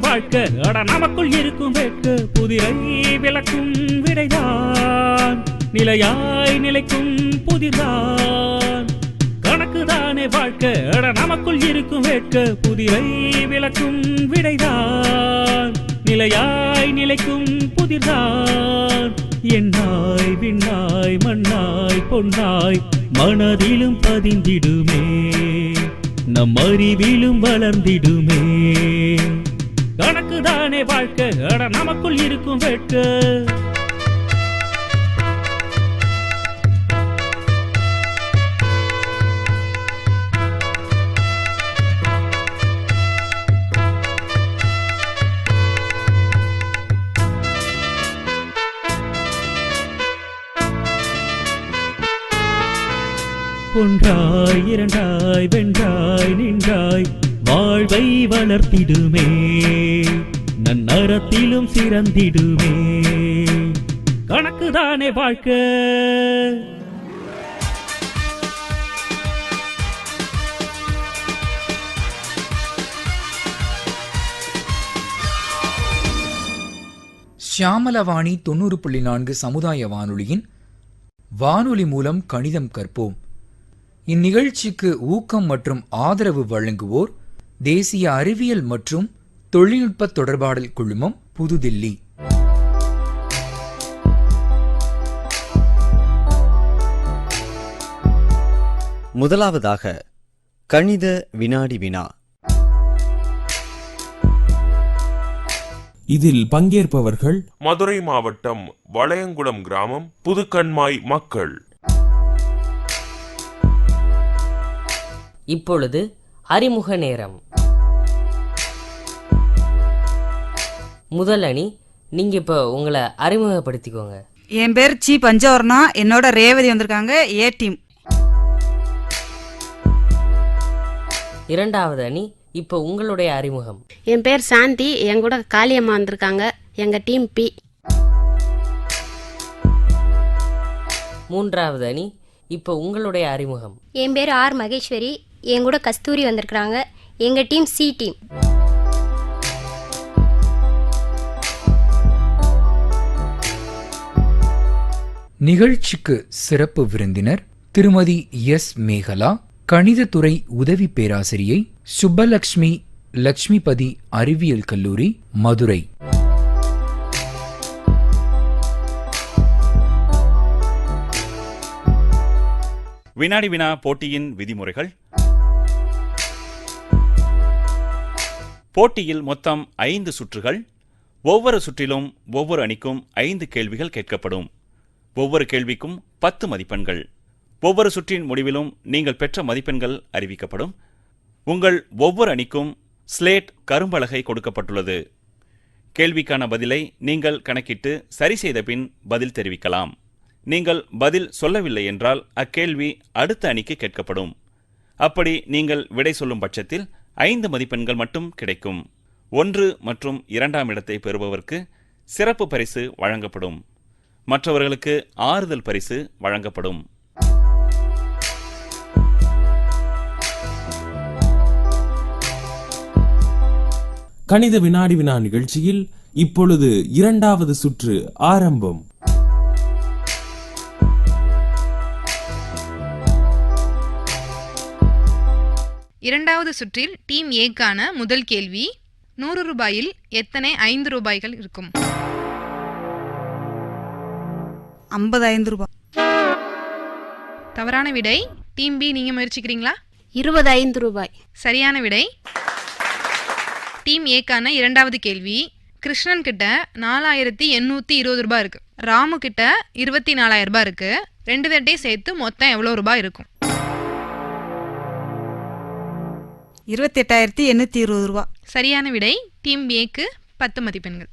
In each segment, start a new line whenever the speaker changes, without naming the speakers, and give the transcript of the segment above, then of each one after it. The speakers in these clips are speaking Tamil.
வாழ்க்கை அட நமக்குள் இருக்கும் வேட்கை புதிரை விளக்கும் விடைதான் நிலையாய் நிலைக்கும் புதிர்தான் கணக்குதானே வாழ்க்கை அட நமக்குள் இருக்கும் வேட்கை புதிரை விளக்கும் விடைதான் நிலையாய் நிலைக்கும் புதிர்தான் என்னாய் விண்ணாய் மண்ணாய் பொன்னாய் மனதிலும் பதிந்திடுமே நம் அறிவிலும் வளர்ந்திடுமே கணக்குதானே வாழ்க்கை அட நமக்குள் இருக்கும் வேட்கை ஒன்றாய் இரண்டாய் வென்றாய் நின்றாய் வாழ்வை வளர்த்திடுமே நன்னறத்திலும் சிறந்திடுமே கணக்குதானே வாழ்க்கை
ஷியாமலவாணி 90.4 சமுதாய வானொலியின் வானொலி மூலம் கணிதம் கற்போம். இந்நிகழ்ச்சிக்கு ஊக்கம் மற்றும் ஆதரவு வழங்குவோர் தேசிய அறிவியல் மற்றும் தொழில்நுட்ப தொடர்பாடல் குழுமம், புதுதில்லி.
முதலாவதாக கணித வினாடி வினா.
இதில் பங்கேற்பவர்கள்
மதுரை மாவட்டம் வளையங்குளம் கிராமம் புதுக்கண்மாய் மக்கள்.
இப்பொழுது அறிமுக நேரம். முதல் அணி, நீங்க இப்ப உங்களை அறிமுகப்படுத்திக்கோங்க.
என் பேர் சி பஞ்சவர்ணா, என்னோட ரேவதி வந்திருக்காங்க, ஏ டீம்.
இரண்டாவது அணி, இப்ப உங்களுடைய அறிமுகம்.
என் பேர் சாந்தி, என் கூட காளியம்மா வந்திருக்காங்க, எங்க டீம் பி.
மூன்றாவது அணி, இப்ப உங்களுடைய அறிமுகம்.
என் பேர் ஆர் மகேஸ்வரி, என் கூட கஸ்தூரி வந்திருக்கிறாங்க, எங்க டீம் சி டீம்.
நிகழ்ச்சிக்கு சிறப்பு விருந்தினர் திருமதி எஸ் மேகலா, கணிதத்துறை உதவி பேராசிரியை, சுப்பலட்சுமி லட்சுமிபதி அறிவியல் கல்லூரி, மதுரை.
வினாடி வினா போட்டியின் விதிமுறைகள். போட்டியில் மொத்தம் 5 சுற்றுகள். ஒவ்வொரு சுற்றிலும் ஒவ்வொரு அணிக்கும் 5 கேள்விகள் கேட்கப்படும். ஒவ்வொரு கேள்விக்கும் 10 மதிப்பெண்கள். ஒவ்வொரு சுற்றின் முடிவிலும் நீங்கள் பெற்ற மதிப்பெண்கள் அறிவிக்கப்படும். உங்கள் ஒவ்வொரு அணிக்கும் ஸ்லேட் கரும்பலகை கொடுக்கப்பட்டுள்ளது. கேள்விக்கான பதிலை நீங்கள் கணக்கிட்டு சரி செய்த பின் பதில் தெரிவிக்கலாம். நீங்கள் பதில் சொல்லவில்லை என்றால் அக்கேள்வி அடுத்த அணிக்கு கேட்கப்படும். அப்படி நீங்கள் விடை சொல்லும் பட்சத்தில் 5 மதிப்பெண்கள் மட்டும் கிடைக்கும். 1 மற்றும் 2ஆம் இடத்தை பெறுபவருக்கு சிறப்பு பரிசு வழங்கப்படும். மற்றவர்களுக்கு ஆறுதல் பரிசு வழங்கப்படும்.
கணித வினாடி வினா நிகழ்ச்சியில் இப்பொழுது 2வது சுற்று ஆரம்பம்.
இரண்டாவது சுற்றில் டீம் ஏக்கான முதல் கேள்வி, 100 ரூபாயில் எத்தனை 5 ரூபாய்கள் இருக்கும்?
55 ரூபாய்.
தவறான விடை. டீம் பி, நீங்க முயற்சிக்கிறீங்களா?
25 ரூபாய்.
சரியான விடை. டீம் ஏக்கான இரண்டாவது கேள்வி, கிருஷ்ணன் கிட்ட 4820 ரூபாய் இருக்கு, ராமு கிட்ட 24,000 ரூபாய் இருக்கு, 2 தட்டையும் சேர்த்து மொத்தம் எவ்வளவு ரூபாய் இருக்கும்?
28,820 ரூபாய்.
சரியான விடை. டீம் ஏக்கு 10 மதிப்பெண்கள்.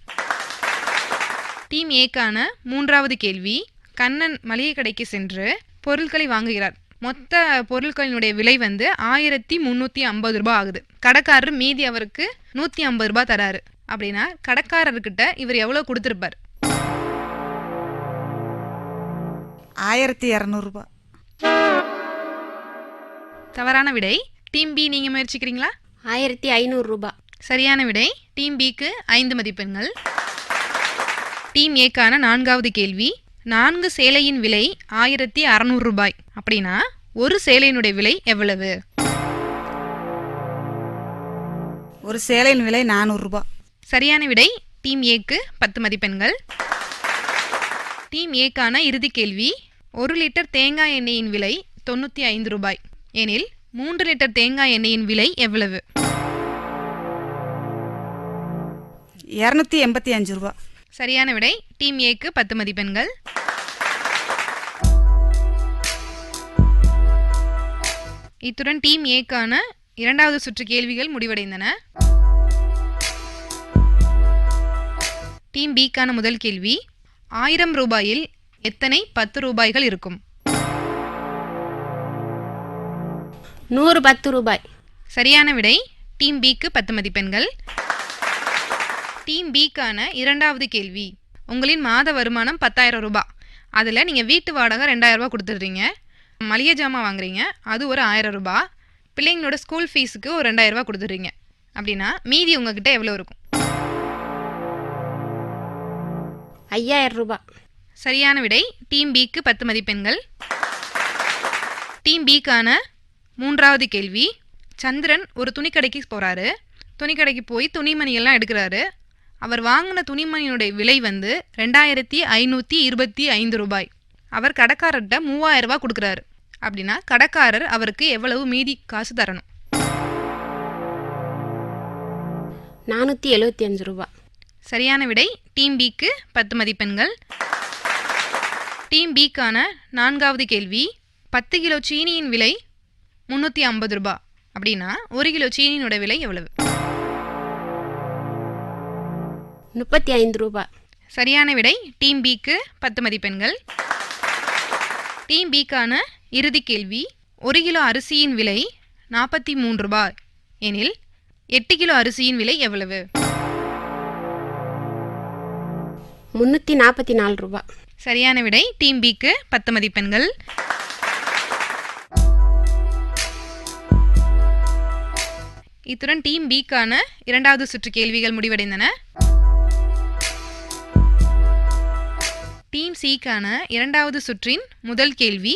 டீம் ஏக்கான மூன்றாவது கேள்வி, கண்ணன் மளிகை கடைக்கு சென்று பொருட்களை வாங்குகிறார். மொத்த பொருட்களினுடைய விலை 1350 ரூபாய் ஆகுது. கடைக்காரர் மீதி அவருக்கு 150 ரூபாய் தராரு. அப்படின்னா கடைக்காரர்கிட்ட இவர் எவ்வளவு கொடுத்திருப்பார்?
1200 ரூபாய்.
தவறான விடை. டீம் பி, நீங்க முயற்சிக்கிறீங்களா?
1500 ரூபாய்.
சரியான விடை டீம் பிக்கு 5 மதிப்பெண்கள். டீம் ஏக்கான 4வது கேள்வி. 4 சேலையின் விலை 1600 ரூபாய். அப்படின்னா ஒரு சேலையினுடைய விலை எவ்வளவு?
ஒரு சேலையின் விலை 400 ரூபாய்.
சரியான விடை டீம் ஏக்கு 10 மதிப்பெண்கள். டீம் ஏக்கான இறுதி கேள்வி. 1 லிட்டர் தேங்காய் எண்ணெயின் விலை 95 ரூபாய் எனில் 3 லிட்டர் தேங்காய் எண்ணெயின் விலை எவ்வளவு?
285 ரூபாய்.
சரியான விடை டீம் ஏக்கு 10 மதிப்பெண்கள். இத்துடன் டீம் ஏக்கான 2வது சுற்று கேள்விகள் முடிவடைந்தன. டீம் பிக்கான முதல் கேள்வி. 1000 ரூபாயில் எத்தனை 10 ரூபாய்கள் இருக்கும்?
110 ரூபாய்.
சரியான விடை டீம் பிக்கு 10 மதிப்பெண்கள். டீம் பிக்கான 2வது கேள்வி. உங்களின் மாத வருமானம் 10,000 ரூபாய். அதில் நீங்கள் வீட்டு வாடகை 2000 ரூபாய் கொடுத்துட்றீங்க, மளிகை ஜாமான் வாங்குறீங்க, அது ஒரு 1000 ரூபாய், பிள்ளைங்களோட ஸ்கூல் ஃபீஸுக்கு ஒரு 2000 ரூபாய் கொடுத்துட்றீங்க. அப்படின்னா மீதி உங்ககிட்ட எவ்வளோ இருக்கும்?
5000 ரூபாய்.
சரியான விடை டீம் பிக்கு 10 மதிப்பெண்கள். டீம் பிக்கான 3வது கேள்வி. சந்திரன் ஒரு துணிக்கடைக்கு போகிறாரு. துணிக்கடைக்கு போய் துணிமணியெல்லாம் எடுக்கிறாரு. அவர் வாங்கின துணிமணியினுடைய விலை 2525 ரூபாய். அவர் கடைக்காரர்கிட்ட 3000 ரூபாய் கொடுக்குறாரு. அப்படின்னா கடைக்காரர் அவருக்கு எவ்வளவு மீதி காசு தரணும்?
475 ரூபாய்.
சரியான விடை டீம் பிக்கு 10 மதிப்பெண்கள். டீம் பிக்கான 4வது கேள்வி. 10 கிலோ சீனியின் விலை 350 ரூபாய். அப்படின்னா 1 கிலோ சீனியோட விலை எவ்வளவு?
35 ரூபாய்.
சரியான விடை டீம் பிக்கு 10 மதிப்பெண்கள். டீம் பிக்கான இறுதி கேள்வி. 1 கிலோ அரிசியின் விலை 43 ரூபாய் எனில் 8 கிலோ அரிசியின் விலை எவ்வளவு?
344 ரூபாய்.
சரியான விடை டீம் பிக்கு 10 மதிப்பெண்கள். இத்துடன் டீம் பிக்கான 2வது சுற்று கேள்விகள் முடிவடைந்தன. டீம் சிக்கான 2வது சுற்றின் முதல் கேள்வி.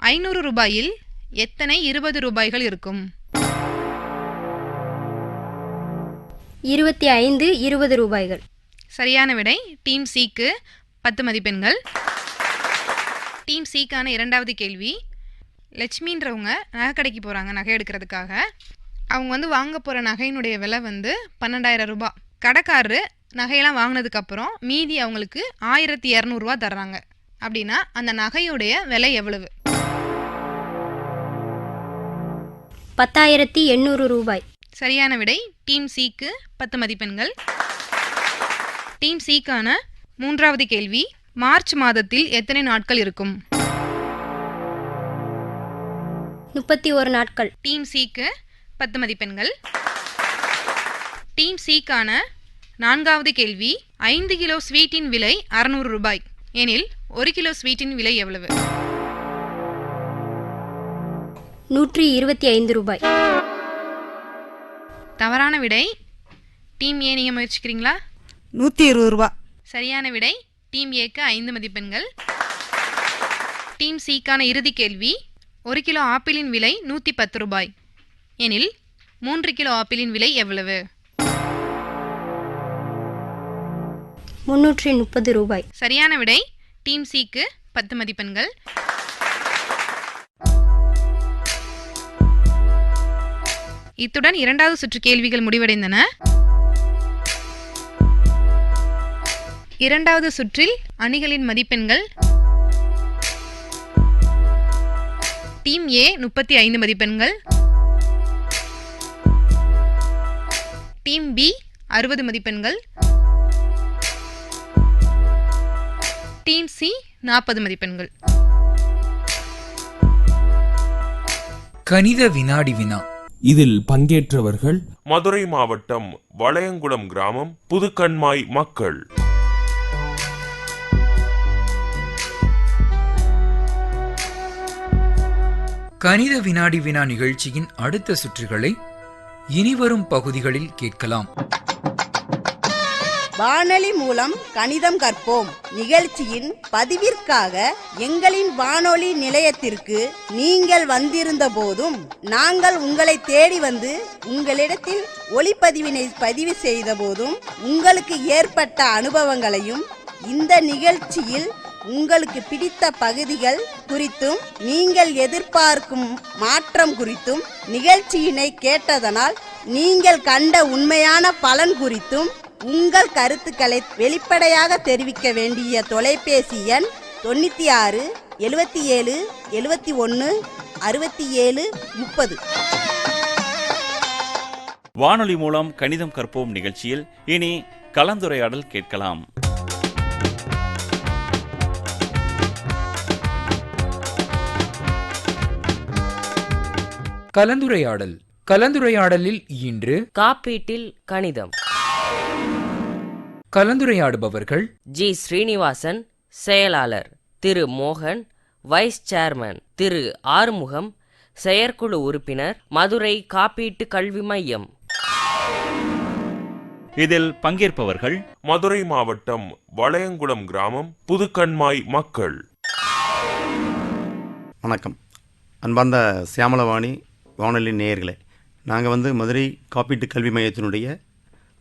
500 ரூபாயில் எத்தனை 20 ரூபாய்கள் இருக்கும்?
25 20 ரூபாய்கள்.
சரியான விடை டீம் சிக்கு 10 மதிப்பெண்கள். டீம் சிக்கான 2வது கேள்வி. லட்சுமின்றவங்க நகை கடைக்கு போகிறாங்க நகை எடுக்கிறதுக்காக. அவங்க வாங்க போகிற நகையினுடைய விலை 12,000 ரூபாய். கடைக்காரரு நகையெல்லாம் வாங்கினதுக்கப்புறம் மீதி அவங்களுக்கு 1200 ரூபா தர்றாங்க. அப்படின்னா அந்த நகையுடைய விலை எவ்வளவு?
10,800 ரூபாய்.
சரியான விடை டீம் சிக்கு 10 மதிப்பெண்கள். டீம் சிக்கான 3வது கேள்வி. மார்ச் மாதத்தில் எத்தனை நாட்கள் இருக்கும்?
31 நாட்கள்.
டீம் சிக்கு 10 மதிப்பெண்கள். டீம் சிக்கான 4வது கேள்வி. 5 கிலோ ஸ்வீட்டின் விலை 600 ரூபாய் எனில் 1 கிலோ ஸ்வீட்டின் விலை எவ்வளவு?
125 ரூபாய்.
தவறான விடை. டீம் ஏ நீங்கள் முயற்சிக்கிறீங்களா?
120 ரூபாய்.
சரியான விடை டீம் ஏக்கு 5 மதிப்பெண்கள். டீம் சிக்கான இறுதி கேள்வி. 1 கிலோ ஆப்பிளின் விலை 110 ரூபாய் எனில் 3 கிலோ ஆப்பிளின் விலை எவ்வளவு?
330 ரூபாய்.
சரியான விடை டீம் சிக்கு 10 மதிப்பெண்கள். இத்துடன் 2வது சுற்று கேள்விகள் முடிவடைந்தன. 2வது சுற்றில் அணிகளின் மதிப்பெண்கள். டீம் ஏ 35 மதிப்பெண்கள், டீம் பி 60 மதிப்பெண்கள், டீம் சி 40 மதிப்பெண்கள்.
கணித வினாடி வினா.
இதில் பங்கேற்றவர்கள்
மதுரை மாவட்டம் வளையங்குளம் கிராமம் புதுக்கண்மாய் மக்கள்.
கணித வினாடி வினா நிகழ்ச்சியின் அடுத்த சுற்றுகளை இனிவரும் பகுதிகளில் கேட்கலாம்.
வானொலி மூலம் கணிதம் கற்போம் நிகழ்ச்சியின் பதிவிற்காக எங்களின் வானொலி நிலையத்திற்கு நீங்கள் வந்திருந்த போதும் நாங்கள் உங்களை தேடி வந்து உங்களிடத்தில் ஒளிப்பதிவினை பதிவு செய்த போதும் உங்களுக்கு ஏற்பட்ட அனுபவங்களையும் இந்த நிகழ்ச்சியில் உங்களுக்கு பிடித்த பகுதிகள் குறித்தும் நீங்கள் எதிர்பார்க்கும் மாற்றம் குறித்தும் நிகழ்ச்சியினை கேட்டதனால் நீங்கள் கண்ட உண்மையான பலன் குறித்தும் உங்கள் கருத்துக்களை வெளிப்படையாக தெரிவிக்க வேண்டிய தொலைபேசி எண் 96 77 71 67 30.
வானொலி மூலம் கணிதம் கற்போம் நிகழ்ச்சியில் இனி கலந்துரையாடல் கேட்கலாம்.
கலந்துரையாடலில் இன்று
காப்பீட்டில் கணிதம்.
கலந்துரையாடுபவர்கள்
ஜி ஸ்ரீனிவாசன் செயலாளர், திரு மோகன் வைஸ் சேர்மன், திரு ஆறுமுகம் செயற்குழு உறுப்பினர், மதுரை காப்பீட்டு கல்வி மையம்.
இதில் பங்கேற்பவர்கள்
மதுரை மாவட்டம் வளையங்குளம் கிராமம் புதுக்கண்மாய் மக்கள்.
வணக்கம் அன்பார்ந்த சியாமலவாணி வானொலி நேயர்களே, நாங்கள் மதுரை காப்பீட்டு கல்வி மையத்தினுடைய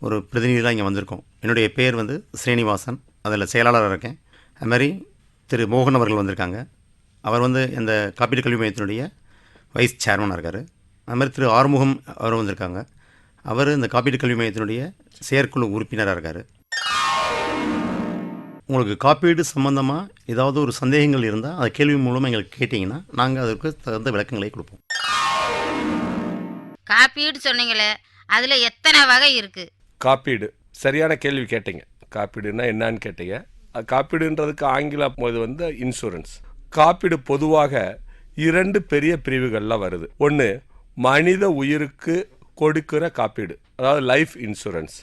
ஒரு பிரதிநிதியாக இங்கே வந்திருக்கோம். என்னுடைய பேர் ஸ்ரீனிவாசன், அதில் செயலாளராக இருக்கேன். அதுமாதிரி திரு மோகன் அவர்கள் வந்திருக்காங்க. அவர் இந்த காப்பீட்டு கல்வி மையத்தினுடைய வைஸ் சேர்மனாக இருக்கார். அதுமாதிரி திரு ஆறுமுகம் அவர் வந்திருக்காங்க. அவர் இந்த காப்பீட்டு கல்வி மையத்தினுடைய செயற்குழு உறுப்பினராக இருக்கார். உங்களுக்கு காப்பீடு சம்மந்தமாக ஏதாவது ஒரு சந்தேகங்கள் இருந்தால் அதை கேள்வி மூலமாக எங்களுக்கு கேட்டிங்கன்னா நாங்கள் அதற்கு தகுந்த விளக்கங்களை கொடுப்போம்.
காப்பீடு சொன்னீங்களே, அதில் எத்தனை வகை இருக்குது?
காப்பீடு சரியான கேள்வி கேட்டீங்க. காப்பீடுன்னா என்னன்னு கேட்டீங்க. காப்பீடுன்றதுக்கு ஆங்கில போது இன்சூரன்ஸ். காப்பீடு பொதுவாக 2 பெரிய பிரிவுகளில் வருது. ஒன்று மனித உயிருக்கு கொடுக்கிற காப்பீடு, அதாவது லைஃப் இன்சூரன்ஸ்.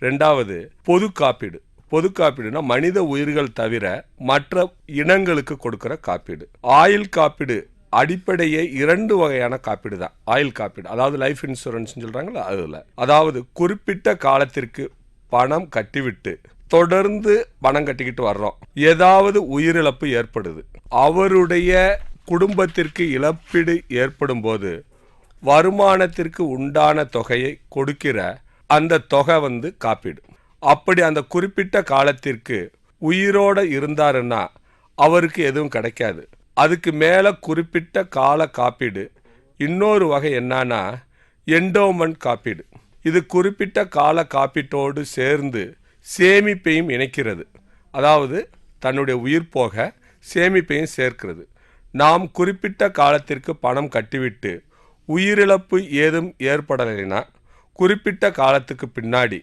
2வது பொது காப்பீடு. பொது காப்பீடுனா மனித உயிர்கள் தவிர மற்ற இனங்களுக்கு கொடுக்கிற காப்பீடு. ஆயுள் காப்பீடு அடிப்படையே 2 வகையான காப்பீடு தான். ஆயுள் காப்பீடு அதாவது லைஃப் இன்சூரன்ஸ் சொல்றாங்களா, அதில் அதாவது குறிப்பிட்ட காலத்திற்கு பணம் கட்டிவிட்டு தொடர்ந்து பணம் கட்டிக்கிட்டு வர்றோம், ஏதாவது உயிரிழப்பு ஏற்படுது, அவருடைய குடும்பத்திற்கு இழப்பீடு ஏற்படும் போது வருமானத்திற்கு உண்டான தொகையை கொடுக்கிற அந்த தொகை காப்பீடு. அப்படி அந்த குறிப்பிட்ட காலத்திற்கு உயிரோட இருந்தாருன்னா அவருக்கு எதுவும் கிடைக்காது. அதுக்கு மேலே குறிப்பிட்ட கால காப்பீடு. இன்னொரு வகை என்னன்னா என்டோமெண்ட் காப்பீடு. இது குறிப்பிட்ட கால காப்பீட்டோடு சேர்ந்து சேமிப்பையும் இணைக்கிறது. அதாவது தன்னுடைய உயிர் போக சேமிப்பையும் சேர்க்கிறது. நாம் குறிப்பிட்ட காலத்திற்கு பணம் கட்டிவிட்டு உயிரிழப்பு ஏதும் ஏற்படலைன்னா குறிப்பிட்ட காலத்துக்கு பின்னாடி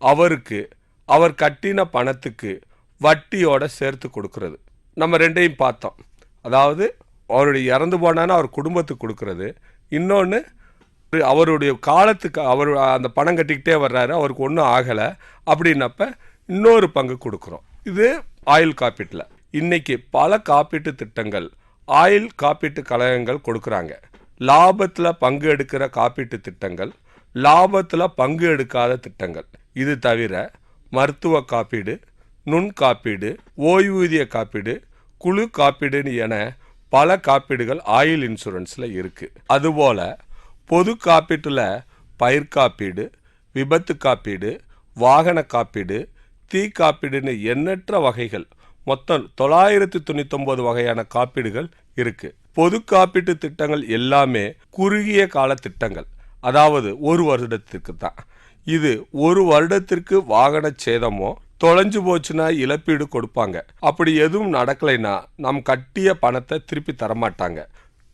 அவருக்கு அவர் கட்டின பணத்துக்கு வட்டியோட சேர்த்து கொடுக்கறது. நம்ம 2ஐயும் பார்த்தோம். அதாவது அவருடைய இறந்து போனான்னா அவர் குடும்பத்துக்கு கொடுக்கறது, இன்னொன்று அவருடைய காலத்துக்கு அவர் அந்த பணம் கட்டிக்கிட்டே வர்றாரு, அவருக்கு ஒன்றும் ஆகலை அப்படின்னப்ப இன்னொரு பங்கு கொடுக்குறோம். இது ஆயுள் காப்பீட்டில். இன்னைக்கு பல காப்பீட்டு திட்டங்கள் ஆயுள் காப்பீட்டு கழகங்கள் கொடுக்குறாங்க. லாபத்தில் பங்கு எடுக்கிற காப்பீட்டு திட்டங்கள், லாபத்தில் பங்கு எடுக்காத திட்டங்கள். இது தவிர மருத்துவ காப்பீடு, நுண் காப்பீடு, ஓய்வூதிய காப்பீடு, குழு காப்பீடுன்னு என பல காப்பீடுகள் ஆயுள் இன்சூரன்ஸில் இருக்குது. அதுபோல் பொது காப்பீட்டில் பயிர் காப்பீடு, விபத்து காப்பீடு, வாகன காப்பீடு, தீ காப்பீடுன்னு எண்ணற்ற வகைகள், மொத்தம் 999 வகையான காப்பீடுகள் இருக்குது. பொது காப்பீட்டு திட்டங்கள் எல்லாமே குறுகிய கால திட்டங்கள், அதாவது 1 வருடத்திற்கு தான். இது 1 வருடத்திற்கு வாகன சேதமோ தொலைஞ்சு போச்சுன்னா இழப்பீடு கொடுப்பாங்க. அப்படி எதுவும் நடக்கலைன்னா நம் கட்டிய பணத்தை திருப்பி தரமாட்டாங்க.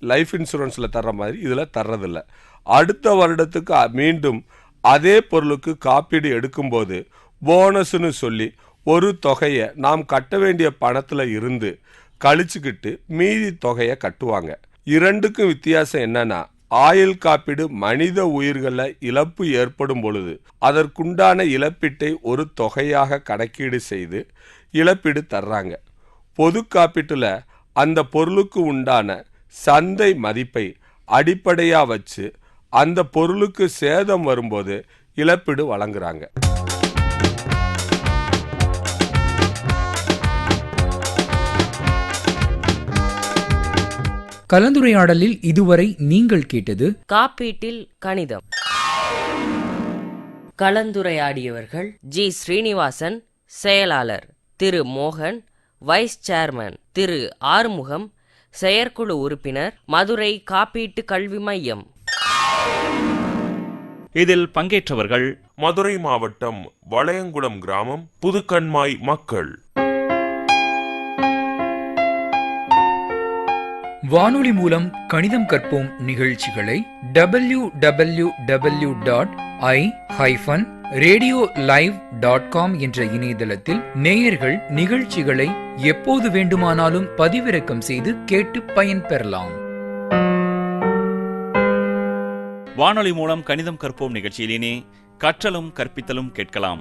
லைஃப் இன்சூரன்ஸில் தர்ற மாதிரி இதில் தர்றதில்ல. அடுத்த வருடத்துக்கு மீண்டும் அதே பொருளுக்கு காப்பீடு எடுக்கும்போது போனஸ்ன்னு சொல்லி ஒரு தொகையை நாம் கட்ட வேண்டிய பணத்தில் இருந்து கழிச்சுக்கிட்டு மீதி தொகையை கட்டுவாங்க. 2க்கும் வித்தியாசம் என்னன்னா, ஆயுள் காப்பீடு மனித உயிர்களில் இழப்பு ஏற்படும் பொழுது அதற்குண்டான இழப்பீட்டை ஒரு தொகையாக கணக்கீடு செய்து இழப்பீடு தர்றாங்க. பொது காப்பீட்டில் அந்த பொருளுக்கு உண்டான சந்தை மதிப்பை அடிப்படையாக வச்சு அந்த பொருளுக்கு சேதம் வரும்போது இழப்பீடு வழங்குறாங்க.
கலந்துரையாடலில் இதுவரை நீங்கள் கேட்டது
காப்பீட்டில் கணிதம். கலந்துரையாடியவர்கள் ஜி. ஸ்ரீனிவாசன் செயலாளர், திரு மோகன் வைஸ் சேர்மன், திரு ஆறுமுகம் செயற்குழு உறுப்பினர், மதுரை காப்பீட்டு கல்வி மையம்.
இதில் பங்கேற்றவர்கள்
மதுரை மாவட்டம் வளையங்குளம் கிராமம் புதுக்கண்மாய் மக்கள்.
வானொலி மூலம் கணிதம் கற்போம் நிகழ்ச்சிகளை www.i-radiolive.com என்ற இணையதளத்தில் நேயர்கள் நிகழ்ச்சிகளை எப்போது வேண்டுமானாலும் பதிவிறக்கம் செய்து கேட்டு பயன்பெறலாம்.
வானொலி மூலம் கணிதம் கற்போம் நிகழ்ச்சியிலேனே கற்றலும் கற்பித்தலும் கேட்கலாம்.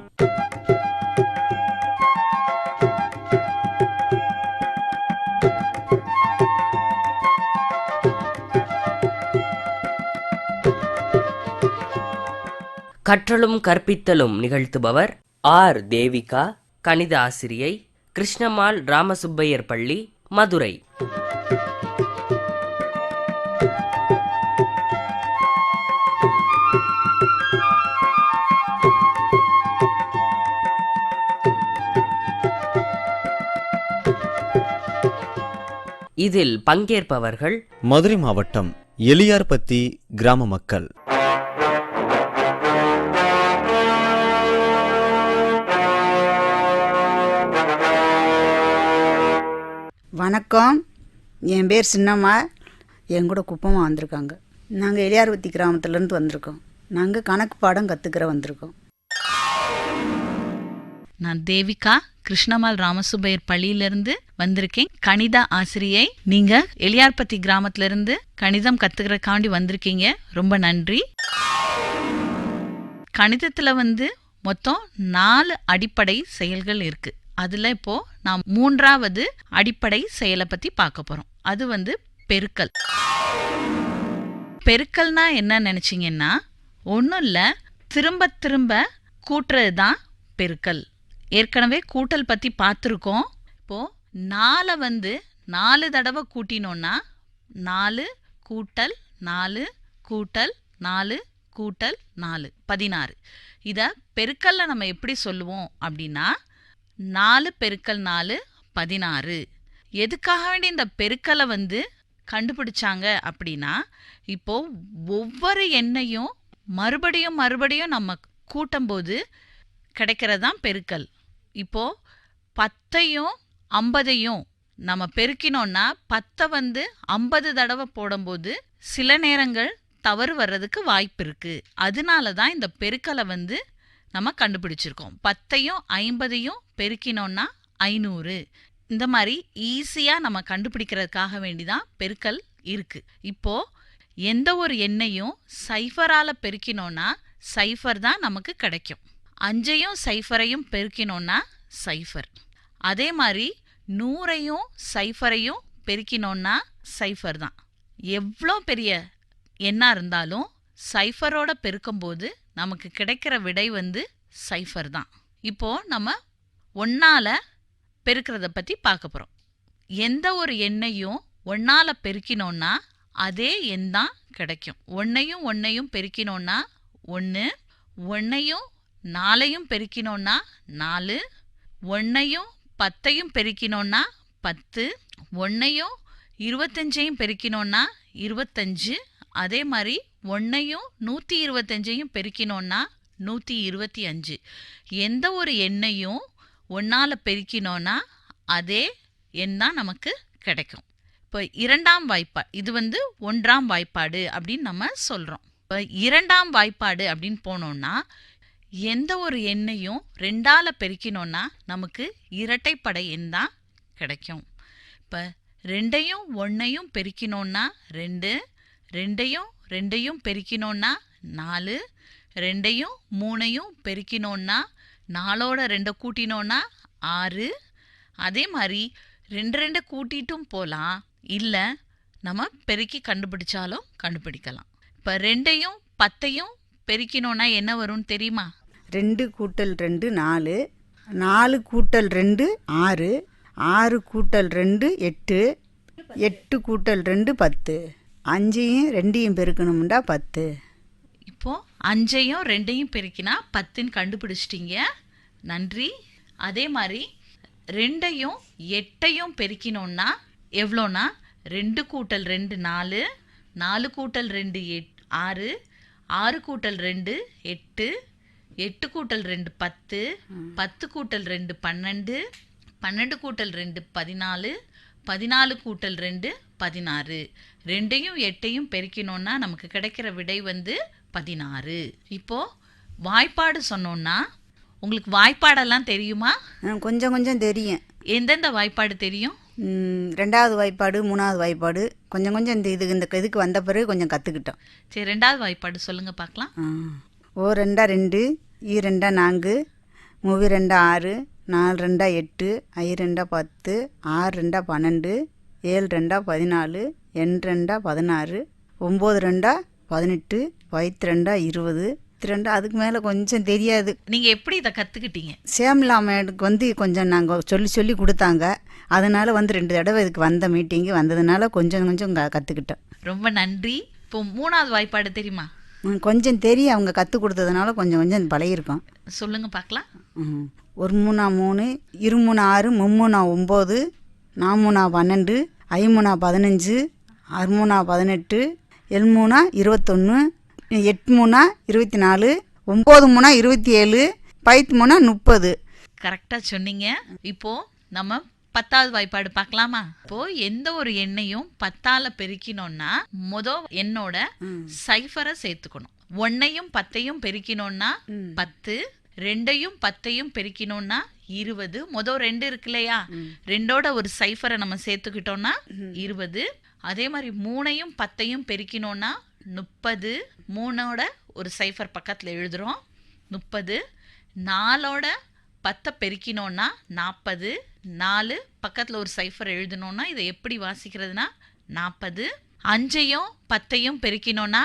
கற்றலும் கற்பித்தலும் நிகழ்த்துபவர் ஆர். தேவிகா, கணித ஆசிரியை, கிருஷ்ணம்மாள் ராமசுப்பையர் பள்ளி, மதுரை. இதில் பங்கேற்பவர்கள்
மதுரை மாவட்டம் எலியார்பத்தி கிராம மக்கள்.
வணக்கம், என் பேர் சின்னம்மா. என் கூட குப்பமாக வந்திருக்காங்க. நாங்கள் எலியார்பத்தி கிராமத்துலேருந்து வந்திருக்கோம். நாங்கள் கணக்கு பாடம் கற்றுக்கிற வந்திருக்கோம்.
நான் தேவிகா, கிருஷ்ணம்மாள் ராமசுப்பையர் பள்ளியிலிருந்து வந்திருக்கேன். கணித ஆசிரியை. நீங்க எலியார்பத்தி கிராமத்திலிருந்து கணிதம் கத்துக்கிறக்காண்டி வந்திருக்கீங்க. ரொம்ப நன்றி. கணிதத்துல மொத்தம் 4 அடிப்படை செயல்கள் இருக்கு. அதுல இப்போ நாம் 3வது அடிப்படை செயலை பத்தி பார்க்க போறோம். அது பெருக்கல். பெருக்கல்னா என்ன நினைச்சீங்கன்னா, ஒன்றும் இல்லை, திரும்ப திரும்ப கூட்டுறது தான் பெருக்கல். ஏற்கனவே கூட்டல் பற்றி பார்த்துருக்கோம். இப்போது 4 4 தடவை கூட்டினோன்னா 4 கூட்டல் 4 கூட்டல் 4 கூட்டல் 4 16. இதை பெருக்கல்ல நம்ம எப்படி சொல்லுவோம் அப்படின்னா 4 பெருக்கல் 4 16. எதுக்காக வேண்டி இந்த பெருக்கலை கண்டுபிடிச்சாங்க அப்படின்னா, இப்போ ஒவ்வொரு எண்ணையும் மறுபடியும் மறுபடியும் நம்ம கூட்டும்போது கிடைக்கிறதான் பெருக்கல். இப்போ 10ஐயும் 50ஐயும் நம்ம பெருக்கினோன்னா 10 50 தடவை போடும்போது சில நேரங்கள் தவறு வர்றதுக்கு வாய்ப்பு இருக்கு. அதனால தான் இந்த பெருக்கலை நம்ம கண்டுபிடிச்சிருக்கோம். 10ஐயும் 50ஐயும் பெருக்கினோன்னா 500. இந்த மாதிரி ஈஸியாக நம்ம கண்டுபிடிக்கிறதுக்காக வேண்டிதான் பெருக்கல் இருக்கு. இப்போ எந்த ஒரு எண்ணையும் சைஃபரால் பெருக்கினோன்னா சைஃபர் தான் நமக்கு கிடைக்கும். 5ஐயும் சைஃபரையும் பெருக்கினோன்னா சைஃபர். அதே மாதிரி 100ஐயும் சைஃபரையும் பெருக்கினோன்னா சைஃபர் தான். எவ்வளோ பெரிய எண்ணாக இருந்தாலும் சைஃபரோட பெருக்கும்போது நமக்கு கிடைக்கிற விடை சைஃபர் தான். இப்போது நம்ம 1ஆல் பெருக்கிறத பற்றி பார்க்க போகிறோம். எந்த ஒரு எண்ணையும் 1ஆல் பெருக்கினோன்னா அதே எண் தான் கிடைக்கும். 1ஐயும் 1ஐயும் பெருக்கினோன்னா 1, 1ஐயும் 4ஐயும் பெருக்கினோன்னா 4, 1ஐயும் 10ஐயும் பெருக்கினோன்னா 10, 1ஐயும் 25ஐயும் பெருக்கினோன்னா 25. அதே மாதிரி 1ஐயும் 125ஐயும் பெருக்கினோன்னா 125. எந்த ஒரு எண்ணையும் 1ஆல் பெருக்கினோன்னா அதே எண் தான் நமக்கு கிடைக்கும். இப்போ 2ஆம் வாய்ப்பாடு, இது 1ஆம் வாய்ப்பாடு அப்படின்னு நம்ம சொல்கிறோம். இப்போ 2ஆம் வாய்ப்பாடு அப்படின்னு போனோன்னா எந்த ஒரு எண்ணையும் 2ஆல் பெருக்கினோன்னா நமக்கு இரட்டைப்படை எண் தான் கிடைக்கும். இப்போ 2ஐயும் 1ஐயும் பெருக்கினோன்னா 2, 2ஐயும் 2ஐயும் பெருக்கினோன்னா 4, 2ஐயும் 3ஐயும் பெருக்கினோன்னா 4ஓட 2 கூட்டினோன்னா 6. அதே மாதிரி 2 2 கூட்டிட்டும் போகலாம், இல்லை நம்ம பெருக்கி கண்டுபிடிச்சாலும் கண்டுபிடிக்கலாம். இப்போ 2யும் 10யும் பெருக்கினோன்னா என்ன வரும்னு தெரியுமா?
2 கூட்டல் 2 4, 4 கூட்டல் 2 6, 6 கூட்டல் 2 8, 8 கூட்டல் 2 10, 5யும் 2யும் பெருக்கணும்டா 10.
இப்போ 5யும் 2யும் பெருக்கினா 10ன்னு கண்டுபிடிச்சிட்டீங்க. நன்றி. அதே மாதிரி 2யும் 8யும் பெருக்கினோன்னா எவ்வளோனா 2 கூட்டல் 2 4, 4 கூட்டல் 2 6, 6 கூட்டல் 2 8, 8 கூட்டல் 2 10, 10 கூட்டல் 2 12, 12 கூட்டல் 2 14, 14 கூட்டல் 2 16. 2யும் 8யும் பெருக்கினோன்னா நமக்கு கிடைக்கிற விடை வந்து 16. இப்போ வாய்ப்பாடு சொன்னோன்னா உங்களுக்கு வாய்ப்பாடெல்லாம் தெரியுமா?
கொஞ்சம் கொஞ்சம் தெரியும்.
எந்தெந்த வாய்ப்பாடு தெரியும்?
2வது வாய்ப்பாடு 3வது வாய்ப்பாடு கொஞ்சம் கொஞ்சம் இந்த இதுக்கு வந்த பிறகு கொஞ்சம் கற்றுக்கிட்டோம்.
சரி, 2வது வாய்ப்பாடு சொல்லுங்க பார்க்கலாம்.
ஓ 2 2, ஈ 2 4, மூவி 2 6, 4 2 8, ஐ 2 10, 6 2 12, 7 2 14, எண் 2 16, 9 2 18, வயிற்று 2 20, 2 அதுக்கு மேலே கொஞ்சம் தெரியாது.
நீங்கள் எப்படி இதை கற்றுக்கிட்டீங்க?
சேம்லா மேடுக்கு வந்து கொஞ்சம் நாங்கள் சொல்லி கொடுத்தாங்க. அதனால வந்து 2 தடவை இதுக்கு வந்த மீட்டிங்கு வந்ததுனால கொஞ்சம் கொஞ்சம் கற்றுக்கிட்டோம்.
ரொம்ப நன்றி. இப்போ 3வது வாய்ப்பாடு தெரியுமா?
கொஞ்சம் தெரியும், அவங்க கற்றுக் கொடுத்ததுனால கொஞ்சம் கொஞ்சம் பழகிருக்கோம்.
சொல்லுங்க பார்க்கலாம்.
1 3 3, 2 3 6, 3 3 9, 4 3 12, 5 3 15, 6 3 18, 7 3 21, 8 3 24, 9 3 27, 10 3 30.
கரெக்டாக சொன்னீங்க. இப்போ நம்ம 10வது வாய்ப்பாடு பார்க்கலாமா? இப்போ எந்த ஒரு எண்ணையும் 10ஆல பெருக்கினோம்னா எண்ணோட சைஃபரை சேர்த்துக்கணும். 1யும் 10யும் பெருக்கினோம்னா 10, 2யும் 10யும் பெருக்கினோம்னா 20. 2 இருக்கு இல்லையா, 2ஓட ஒரு சைஃபரை நம்ம சேர்த்துக்கிட்டோம்னா 20. அதே மாதிரி 3யும் 10யும் பெருக்கினோம்னா 30. 3ஓட ஒரு சைஃபர் பக்கத்தில் எழுதுகிறோம் 30. 4ஓட 10 பெருக்கினோன்னா 40. 4 பக்கத்தில் ஒரு சைஃபர் எழுதணுன்னா இதை எப்படி வாசிக்கிறதுனா 40. 5யும் 10யும் பெருக்கினோன்னா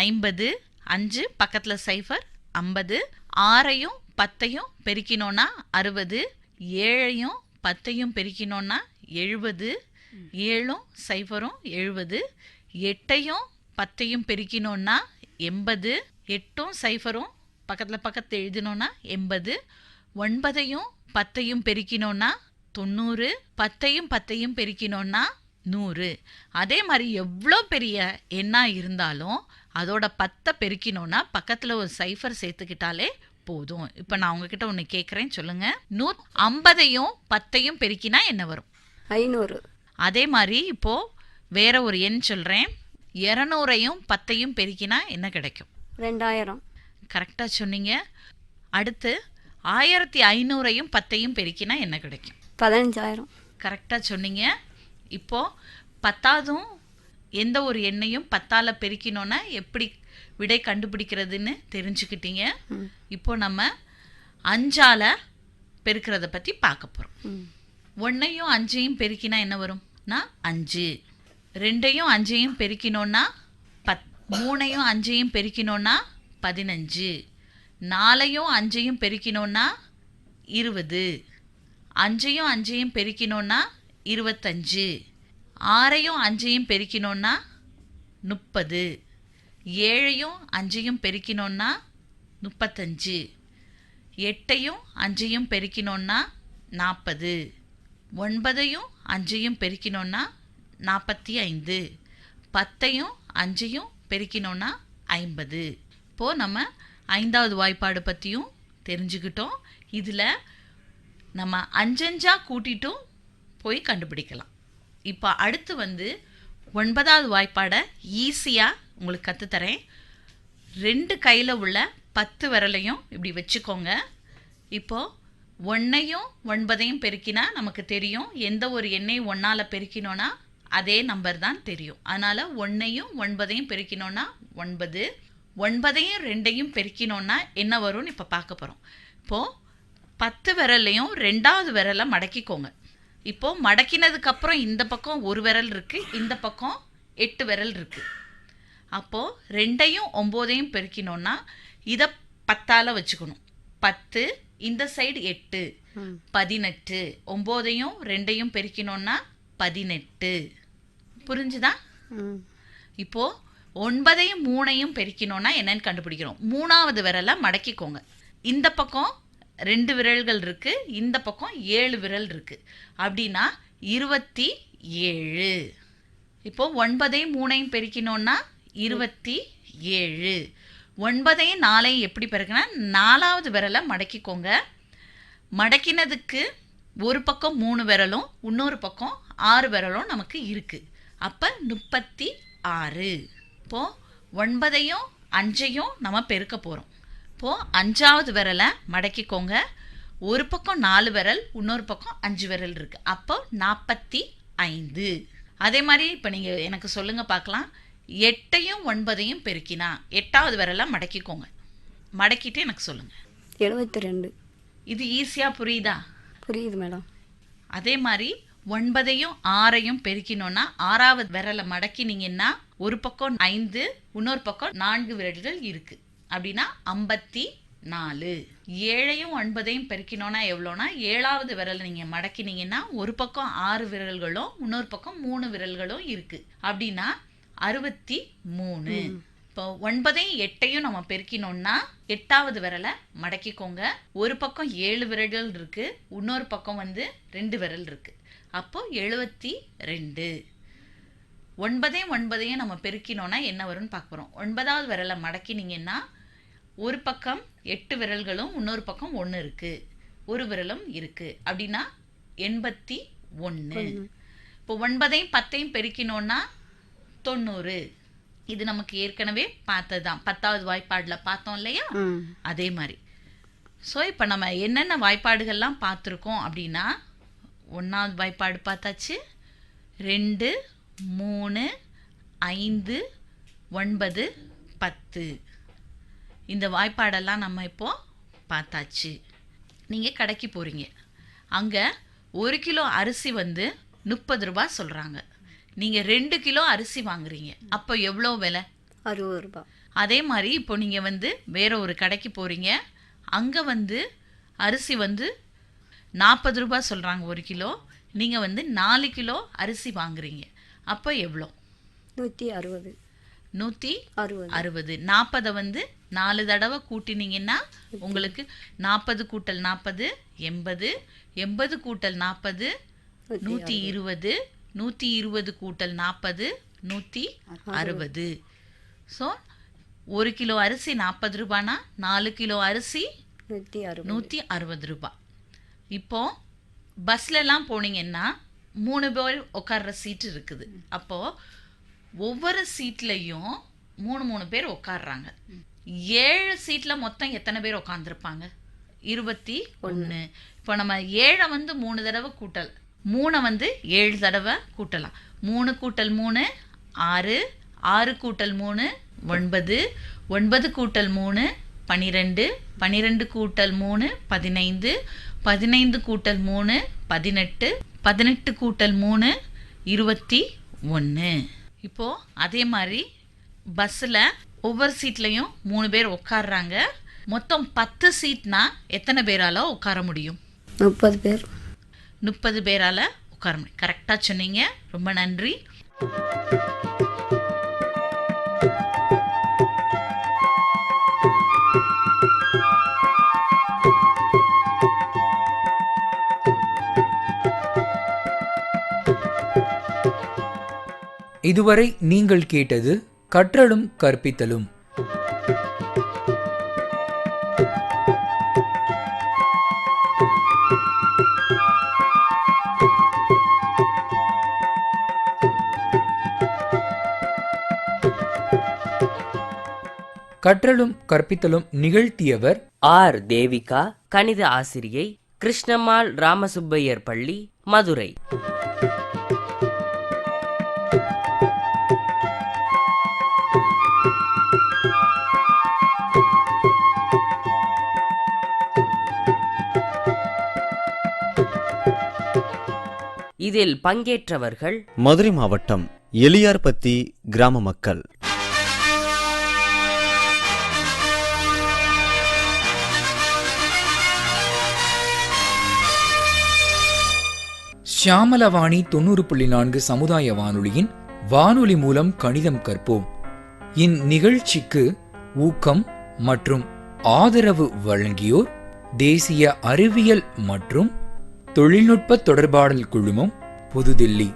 50. 5 பக்கத்தில் சைஃபர் 50. 6யும் 10யும் பெருக்கினோன்னா 60. 7யும் 10யும் பெருக்கினோன்னா 70. 7ம் சைஃபரும் 70. 8யும் 10யும் பெருக்கினோன்னா 80. 8ம் சைஃபரும் பக்கத்தில் எழுதினோன்னா 80. 9யும் 10யும் பெருக்கினோன்னா 90. 10யும் 10யும் பெருக்கினோன்னா 100. அதே மாதிரி எவ்வளோ பெரிய எண்ணாக இருந்தாலும் அதோட 10 பெருக்கினோன்னா பக்கத்தில் ஒரு சைஃபர் சேர்த்துக்கிட்டாலே போதும். இப்போ நான் உங்ககிட்ட ஒன்று கேட்குறேன், சொல்லுங்க. 50யும் 10யும் பெருக்கினா என்ன வரும்?
500.
அதே மாதிரி இப்போ வேற ஒரு எண் சொல்கிறேன். 200யும் 10யும் பெருக்கினா என்ன கிடைக்கும்?
2000.
கரெக்டாக சொன்னீங்க. அடுத்து 1500யும் 10யும் பெருக்கினா என்ன கிடைக்கும்?
15000.
கரெக்டாக சொன்னீங்க. இப்போது 10ஆவதும் எந்த ஒரு எண்ணையும் 10ஆல பெருக்கினோன்னா எப்படி விடை கண்டுபிடிக்கிறதுன்னு தெரிஞ்சுக்கிட்டீங்க. இப்போ நம்ம 5ஆல பெருக்கிறத பற்றி பார்க்க போகிறோம். 1யும் 5யும் பெருக்கினா என்ன வரும்னா 5. 2யும் 5யும் பெருக்கினோன்னா 10. 3யும் 5யும் பெருக்கினோன்னா 15. 4யும் 5யும் பெருக்கினோன்னா 20. 5யும் 5யும் பெருக்கினோன்னா 25. 6யும் 5யும் பெருக்கினோன்னா 30. 7யும் 5யும் பெருக்கினோன்னா 35. 8யும் 5யும் பெருக்கினோன்னா 40. 9யும் 5யும் பெருக்கினோன்னா 45. 10யும் 5யும் பெருக்கினோன்னா 50. இப்போது நம்ம 5வது வாய்ப்பாடு பற்றியும் தெரிஞ்சுக்கிட்டோம். இதில் நம்ம 5 கூட்டிட்டும் போய் கண்டுபிடிக்கலாம். இப்போ அடுத்து வந்து 9வது வாய்ப்பாடை ஈஸியாக உங்களுக்கு கற்றுத்தரேன். 2 கையில் உள்ள 10 விரலையும் இப்படி வச்சுக்கோங்க. இப்போது 1யும் 9யும் பெருக்கினா நமக்கு தெரியும் எந்த ஒரு எண்ணையும் 1ஆல பெருக்கினோன்னா அதே நம்பர் தான் தெரியும். அதனால் 1யும் 9யும் பெருக்கினோன்னா 9. 9யும் 2யும் பெருக்கினோன்னா என்ன வரும்னு இப்போ பார்க்க போகிறோம். இப்போது 10 விரல்லையும் 2வது விரலை மடக்கிக்கோங்க. இப்போது மடக்கினதுக்கப்புறம் இந்த பக்கம் ஒரு விரல் இருக்குது, இந்த பக்கம் 8 விரல் இருக்குது. அப்போது 2ஐயும் 9ஐயும் பெருக்கினோன்னா இதை 10ஆல் வச்சுக்கணும். 10, இந்த சைடு 8, 18. 9ஐயும் 2ஐயும் பெருக்கினோன்னா 18. புரிஞ்சுதா? இப்போது 9ஐயும் 3ஐயும் பெருக்கினோன்னா என்னன்னு கண்டுபிடிக்கிறோம். 3ஆவது விரலை மடக்கிக்கோங்க. இந்த பக்கம் 2 விரல்கள் இருக்குது, இந்த பக்கம் 7 விரல் இருக்குது. அப்படின்னா 27. இப்போது 9ஐயும் 3ஐயும் பெருக்கினோன்னா 27. 9ஐயும் 4ஐயும் எப்படி பெருக்கினா 4ஆவது விரலை மடக்கிக்கோங்க. மடக்கினதுக்கு ஒரு பக்கம் 3 விரலும் இன்னொரு பக்கம் 6 விரலும் நமக்கு இருக்குது. அப்போ 36. இப்போது 9ஐயும் 5ஐயும் நம்ம பெருக்க போகிறோம். இப்போது 5ஆவது விரலை மடக்கிக்கோங்க. ஒரு பக்கம் 4 விரல் இன்னொரு பக்கம் 5 விரல் இருக்குது. அப்போ 45. அதே மாதிரி இப்போ நீங்கள் எனக்கு சொல்லுங்கள் பார்க்கலாம். 8ஐயும் 9ஐயும் பெருக்கினா 8ஆவது விரலை மடக்கிக்கோங்க. மடக்கிட்டு எனக்கு சொல்லுங்கள்.
72.
இது ஈஸியாக புரியுதா?
புரியுது மேடம்.
அதே மாதிரி 9ஐயும் 6ஐயும் பெருக்கினோன்னா 6ஆவது விரலை மடக்கினீங்கன்னா ஒரு பக்கம் 5 இன்னொரு பக்கம் 4 விரல்கள் இருக்குது. அப்படின்னா 54. 7ஐயும் 9ஐயும் பெருக்கினோன்னா எவ்வளோனா 7ஆவது விரலை நீங்கள் மடக்கினீங்கன்னா ஒரு பக்கம் 6 விரல்களும் இன்னொரு பக்கம் 3 விரல்களும் இருக்குது. அப்படின்னா 63. இப்போ 9ஐயும் 8ஐயும் நம்ம பெருக்கினோன்னா 8ஆவது விரலை மடக்கிக்கோங்க. ஒரு பக்கம் 7 விரல்கள் இருக்குது, இன்னொரு பக்கம் 2 விரல் இருக்குது. அப்போ 72. 9ஐயும் 9ஐயும் நம்ம பெருக்கினோன்னா என்ன வரும்னு பார்க்க போகிறோம். 9ஆவது விரலை மடக்கினீங்கன்னா ஒரு பக்கம் 8 விரல்களும் இன்னொரு பக்கம் 1 இருக்குது, ஒரு விரலும் இருக்குது. அப்படின்னா 81. இப்போ 9ஐயும் 10ஐயும் பெருக்கினோன்னா 90. இது நமக்கு ஏற்கனவே பார்த்தது தான், 10ஆவது வாய்ப்பாடில் பார்த்தோம் இல்லையா? அதே மாதிரி. ஸோ இப்போ நம்ம என்னென்ன வாய்ப்பாடுகள்லாம் பார்த்துருக்கோம் அப்படின்னா 1ஆவது வாய்ப்பாடு பார்த்தாச்சு, 2, 3, 5, 9, 10. இந்த வாய்ப்பாடெல்லாம் நம்ம இப்போது பார்த்தாச்சு. நீங்கள் கடைக்கு போகிறீங்க, அங்கே 1 கிலோ அரிசி 30 ரூபா சொல்கிறாங்க. நீங்கள் 2 கிலோ அரிசி வாங்குறீங்க, அப்போ எவ்வளோ விலை?
60 ரூபா.
அதே மாதிரி இப்போ நீங்கள் வேற ஒரு கடைக்கு போகிறீங்க, அங்கே அரிசி 40 ரூபா சொல்கிறாங்க 1 கிலோ. நீங்கள் 4 கிலோ அரிசி வாங்குறீங்க, அப்போ எவ்வளோ?
160.
160. 40 4 தடவை கூட்டினீங்கன்னா உங்களுக்கு 40 கூட்டல் 40 80, 80 கூட்டல் 40 120, 120 கூட்டல் 40 160. ஸோ 1 கிலோ அரிசி 40 ரூபானா 4 கிலோ அரிசி 160 ரூபா. இப்போது பஸ்லலாம் போனீங்கன்னா 3 பேர் உட்கார்ற சீட்டு இருக்குது. அப்போது ஒவ்வொரு சீட்லேயும் 3 பேர் உட்காடுறாங்க. 7 சீட்டில் மொத்தம் எத்தனை பேர் உட்காந்துருப்பாங்க? 21. இப்போ நம்ம 7 3 தடவை கூட்டல், 3 7 தடவை கூட்டலாம். 3 கூட்டல் 3 6, 6 கூட்டல் 3 9, 9 கூட்டல் 3 12, 12 கூட்டல் 3 15, 15 கூட்டல் 3 18, 18 கூட்டல் 3 21. இப்போது அதே மாதிரி பஸ்ஸில் ஒவ்வொரு சீட்லேயும் 3 பேர் உட்காடுறாங்க. மொத்தம் 10 சீட்னா எத்தனை பேரால் உட்கார முடியும்?
30 பேர்.
30 பேரால் உட்கார முடியும். கரெக்டாக சொன்னீங்க, ரொம்ப நன்றி.
இதுவரை நீங்கள் கேட்டது கற்றலும் கற்பித்தலும். கற்றலும் கற்பித்தலும் நிகழ்த்தியவர்
ஆர் தேவிகா, கணித ஆசிரியை, கிருஷ்ணம்மாள் ராமசுப்பையர் பள்ளி, மதுரை. இதில் பங்கேற்றவர்கள்
மதுரை மாவட்டம் எலியார்பத்தி கிராம மக்கள்.
ஷியாமலவாணி 90.4 சமுதாய வானொலியின் வானொலி மூலம் கணிதம் கற்போம் இந்நிகழ்ச்சிக்கு ஊக்கம் மற்றும் ஆதரவு வழங்கியோர் தேசிய அறிவியல் மற்றும் தொழில்நுட்ப தொடர்பாடல் குழுமம், புதுதில்லி.